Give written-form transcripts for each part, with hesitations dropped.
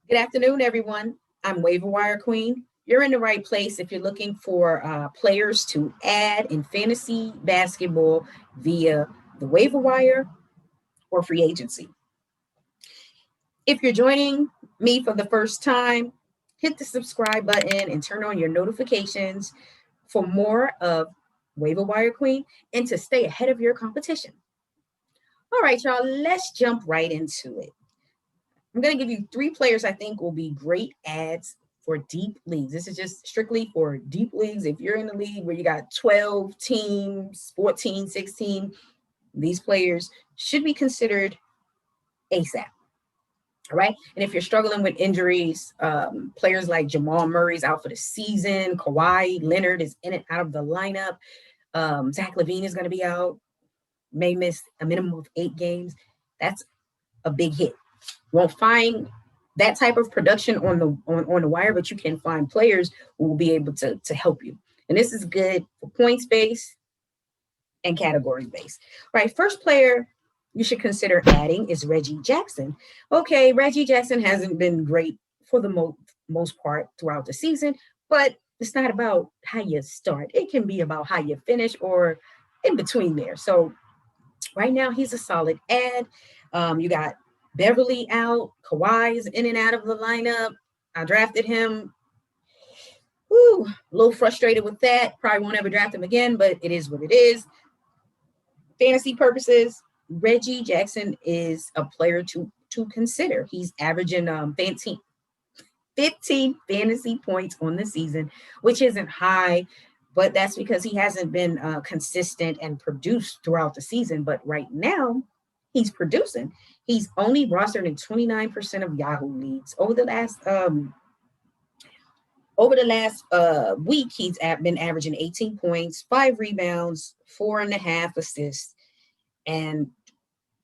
Good afternoon, everyone. I'm Waiver Wire Queen. You're in the right place if you're looking for players to add in fantasy basketball via the waiver wire or free agency. If you're joining me for the first time, hit the subscribe button and turn on your notifications for more of Waiver Wire Queen and to stay ahead of your competition. All right, y'all, let's jump right into it. I'm going to give you three players I think will be great ads for deep leagues. This is just strictly for deep leagues. If you're in a league where you got 12 teams, 14, 16, these players should be considered ASAP. All right. And if you're struggling with injuries, players like Jamal Murray's out for the season. Kawhi Leonard is in and out of the lineup. Zach Lavine is going to be out, may miss a minimum of 8 games. That's a big hit. You won't find that type of production on the wire, but you can find players who will be able to help you. And this is good for points based and category based. Right. First player you should consider adding is Reggie Jackson. Okay, Reggie Jackson hasn't been great for the most part throughout the season, but it's not about how you start. It can be about how you finish or in between there. So right now he's a solid ad. You got Beverly out. Kawhi is in and out of the lineup. I drafted him. Woo, a little frustrated with that. Probably won't ever draft him again, but it is what it is. Fantasy purposes, Reggie Jackson is a player to consider. He's averaging 15 fantasy points on the season, which isn't high, but that's because he hasn't been consistent and produced throughout the season. But right now, he's producing. He's only rostered in 29% of Yahoo leagues. Over the last week, he's been averaging 18 points, 5 rebounds, 4.5 assists, and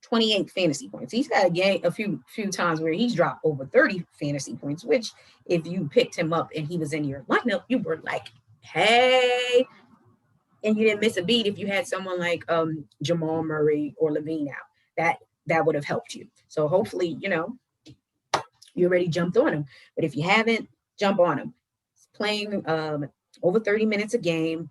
28 fantasy points. He's had a few times where he's dropped over 30 fantasy points, which if you picked him up and he was in your lineup, you were like, hey, and you didn't miss a beat if you had someone like Jamal Murray or Lavine out. That would have helped you. So hopefully, you already jumped on him. But if you haven't, jump on him. He's playing over 30 minutes a game.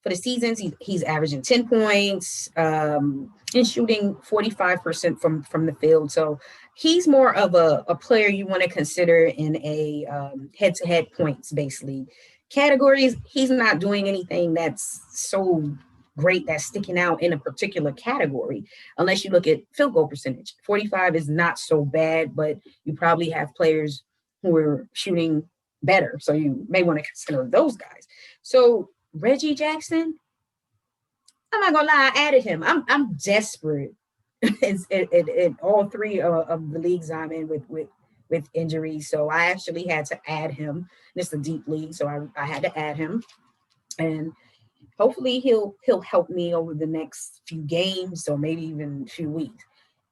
For the seasons, he's averaging 10 points and shooting 45% from the field. So he's more of a player you want to consider in a head-to-head points-based league. Categories, he's not doing anything that's so great that's sticking out in a particular category, unless you look at field goal percentage. 45 is not so bad, but you probably have players who are shooting better. So you may want to consider those guys. So Reggie Jackson, I'm not gonna lie, I added him. I'm desperate in all three of the leagues I'm in with injuries. So I actually had to add him. This is a deep league, so I had to add him. And hopefully he'll help me over the next few games or maybe even a few weeks.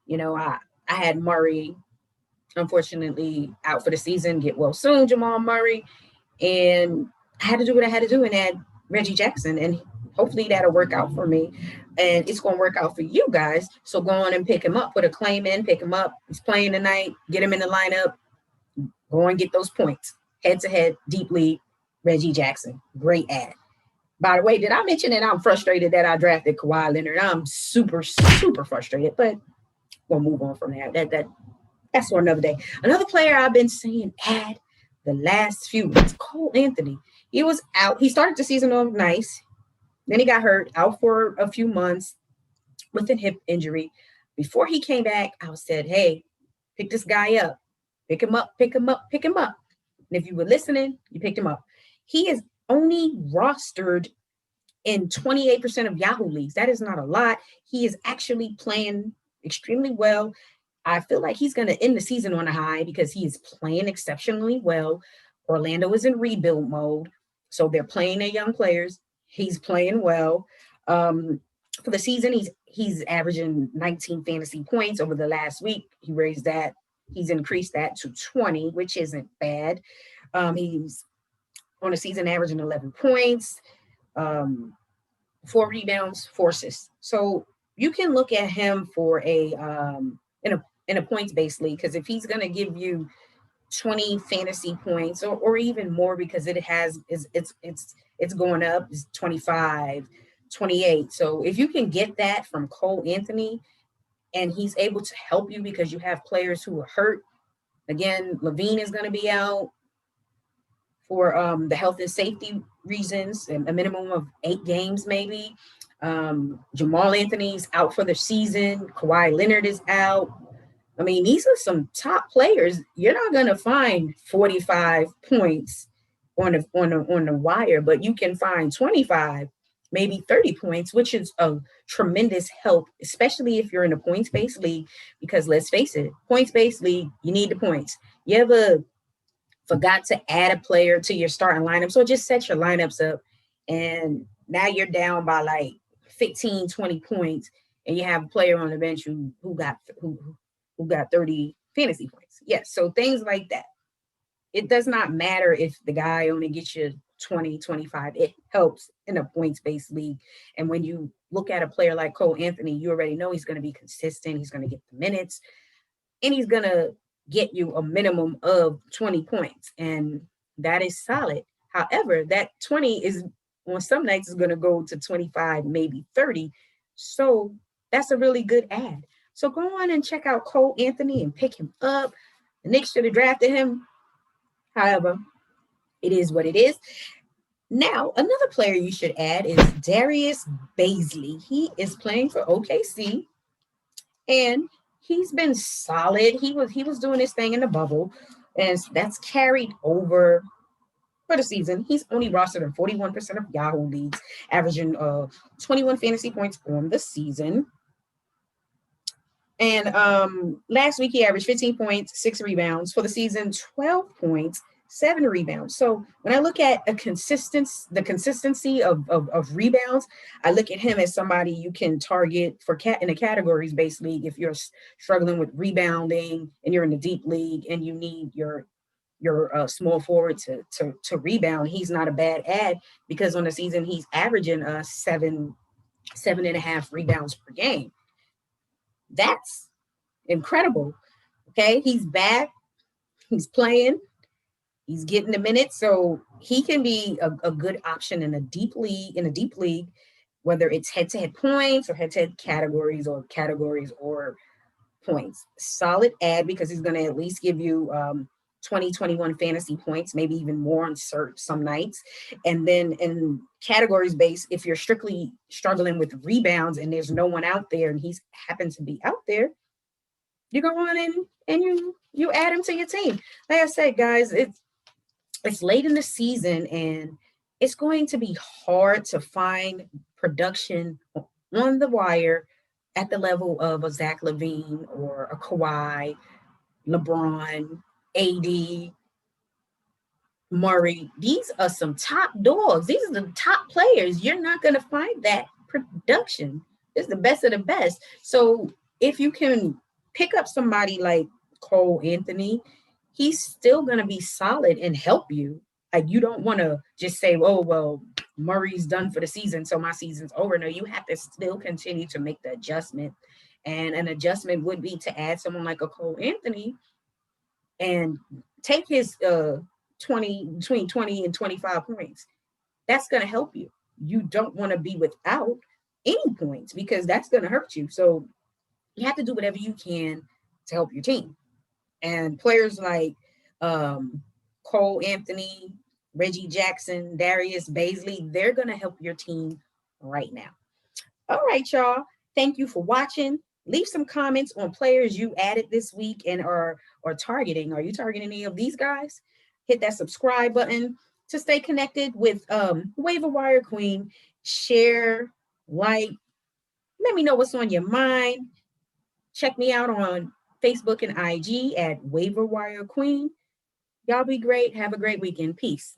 I had Murray, unfortunately, out for the season, get well soon, Jamal Murray. And I had to do what I had to do and add Reggie Jackson. And hopefully that'll work out for me. And it's going to work out for you guys. So go on and pick him up, put a claim in, pick him up. He's playing tonight, get him in the lineup, go and get those points. Head to head, deep league, Reggie Jackson. Great ad. By the way, did I mention that I'm frustrated that I drafted Kawhi Leonard? I'm super, super frustrated, but we'll move on from that. That's for another day. Another player I've been saying add the last few weeks, Cole Anthony. He was out. He started the season off nice. Then he got hurt, out for a few months with a hip injury. Before he came back, I said, hey, pick this guy up. Pick him up, pick him up, pick him up. And if you were listening, you picked him up. He is only rostered in 28% of Yahoo leagues. That is not a lot. He is actually playing extremely well. I feel like he's going to end the season on a high because he is playing exceptionally well. Orlando is in rebuild mode, so they're playing their young players. He's playing well. For the season, he's averaging 19 fantasy points over the last week. He raised that. He's increased that to 20, which isn't bad. He's on a season averaging 11 points, 4 rebounds, 4 assists. So you can look at him for in a points based league, because if he's going to give you 20 fantasy points or even more, because it's going up. It's 25, 28. So if you can get that from Cole Anthony and he's able to help you because you have players who are hurt. Again, Lavine is going to be out for the health and safety reasons, a minimum of 8 games maybe. Jamal Anthony's out for the season. Kawhi Leonard is out. I mean, these are some top players. You're not going to find 45 points on the wire, but you can find 25, maybe 30 points, which is a tremendous help, especially if you're in a points-based league. Because let's face it, points-based league, you need the points. You ever forgot to add a player to your starting lineup? So just set your lineups up, and now you're down by like 15, 20 points, and you have a player on the bench who got 30 fantasy points. Yes, so things like that. It does not matter if the guy only gets you 20, 25. It helps in a points-based league. And when you look at a player like Cole Anthony, you already know he's going to be consistent. He's going to get the minutes, and he's going to get you a minimum of 20 points. And that is solid. However, that 20 is on some nights is going to go to 25, maybe 30. So that's a really good ad. So go on and check out Cole Anthony and pick him up. The Knicks should have drafted him. However, it is what it is. Now, another player you should add is Darius Bazley. He is playing for OKC, and he's been solid. He was doing his thing in the bubble, and that's carried over for the season. He's only rostered in 41% of Yahoo leagues, averaging 21 fantasy points on the season. And last week he averaged 15 points, 6 rebounds. For the season, 12 points, 7 rebounds. So when I look at the consistency of rebounds, I look at him as somebody you can target for in a categories-based league. If you're struggling with rebounding and you're in a deep league and you need your small forward to rebound, he's not a bad ad, because on the season he's averaging 7.5 rebounds per game. That's incredible. Okay, he's back. He's playing. He's getting the minutes, so he can be a good option in a deep league, whether it's head-to-head points or head-to-head categories or points. Solid ad, because he's going to at least give you 20, 21 fantasy points, maybe even more on some nights. And then in categories based, if you're strictly struggling with rebounds and there's no one out there and he's happens to be out there, you go on and you add him to your team. Like I said, guys, it's late in the season and it's going to be hard to find production on the wire at the level of a Zach Lavine or a Kawhi, LeBron, AD, Murray. These are some top dogs. These are the top players. You're not going to find that production. It's the best of the best. So if you can pick up somebody like Cole Anthony, he's still going to be solid and help you. Like, you don't want to just say, oh, well, Murray's done for the season, so my season's over. No, you have to still continue to make the adjustment. And an adjustment would be to add someone like a Cole Anthony and take his between 20 and 25 points. That's going to help you. You don't want to be without any points, because that's going to hurt you. So you have to do whatever you can to help your team. And players like Cole Anthony, Reggie Jackson, Darius Bazley, they're going to help your team right now. All right, y'all. Thank you for watching. Leave some comments on players you added this week and are targeting. Are you targeting any of these guys? Hit that subscribe button to stay connected with Waiver Wire Queen. Share, like, let me know what's on your mind. Check me out on Facebook and IG at Waiver Wire Queen. Y'all be great. Have a great weekend. Peace.